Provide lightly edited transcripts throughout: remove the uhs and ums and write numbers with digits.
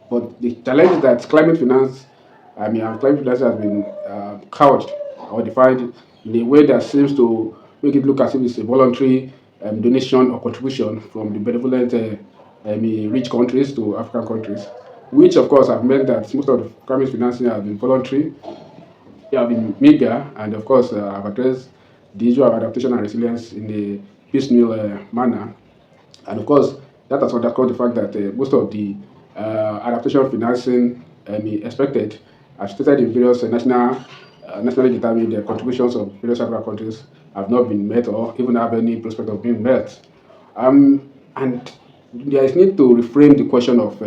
But the challenge is that climate finance, and climate finance has been couched or defined in a way that seems to make it look as if it's a voluntary donation or contribution from the benevolent rich countries to African countries, which of course have meant that most of the climate financing has been voluntary, they have been meager, and of course have addressed the issue of adaptation and resilience in a piecemeal manner. And of course, that has underscored the fact that most of the adaptation financing expected are stated in various nationally determined contributions of various African countries have not been met or even have any prospect of being met. And there is need to reframe the question of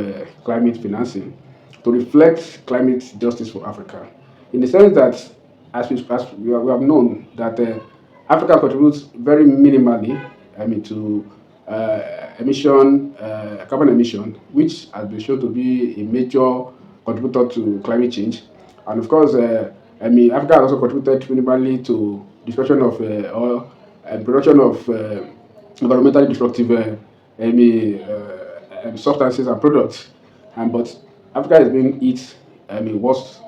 climate financing to reflect climate justice for Africa, in the sense that we have known that Africa contributes very minimally, to carbon emission, which has been shown to be a major contributor to climate change. And of course, Africa has also contributed minimally to destruction of or production of environmentally destructive substances and products. And but Africa is being hit, worse,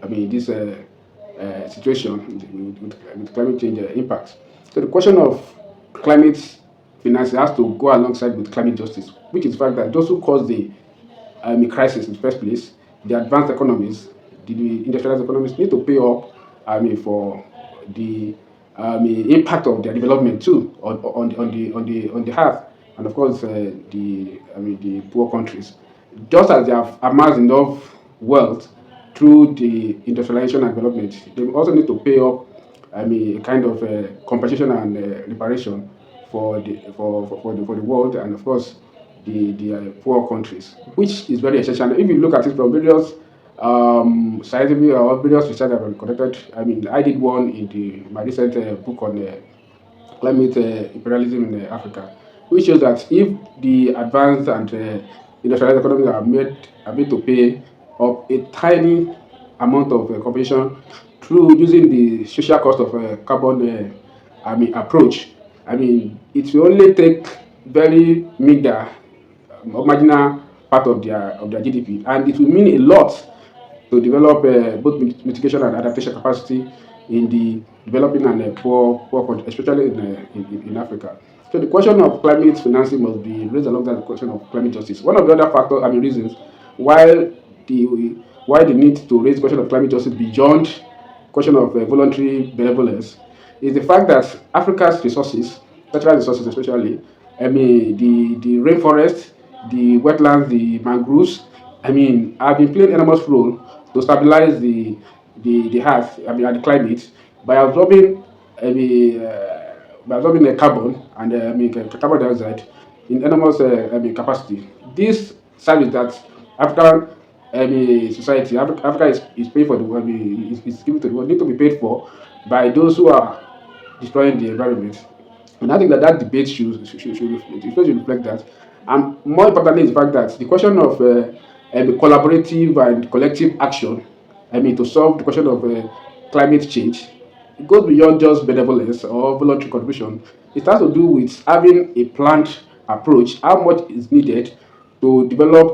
this situation with climate change impacts. So the question of climate finance has to go alongside with climate justice, which is the fact that those who cause the crisis in the first place, the advanced economies, the industrialized economies, need to pay up, for the impact of their development too on the earth, and of course the poor countries. Just as they have amassed enough wealth through the industrialization and development, they also need to pay up, a kind of compensation and reparation for the world, and of course the poor countries, which is very essential. If you look at it from various scientific or various research that have been conducted, I did one in my recent book on climate imperialism in Africa, which shows that if the advanced and industrialized economies are made to pay up a tiny amount of compensation through using the social cost of carbon approach, it will only take very meager or marginal part of their GDP, and it will mean a lot to develop both mitigation and adaptation capacity in the developing and poor countries, especially in Africa. So the question of climate financing must be raised alongside the question of climate justice. One of the other factors, reasons why the why the need to raise the question of climate justice beyond question of voluntary benevolence is the fact that Africa's resources, natural resources especially, the rainforest, the wetlands, the mangroves, have been playing enormous role to stabilize the earth, and the climate by absorbing, the carbon and carbon dioxide in enormous capacity. This service that African society, Africa is paying for the world, is giving to the world, need to be paid for by those who are destroying the environment. And I think that debate should reflect that. And more importantly, is the fact that the question of collaborative and collective action, to solve the question of climate change, it goes beyond just benevolence or voluntary contribution. It has to do with having a planned approach, how much is needed to develop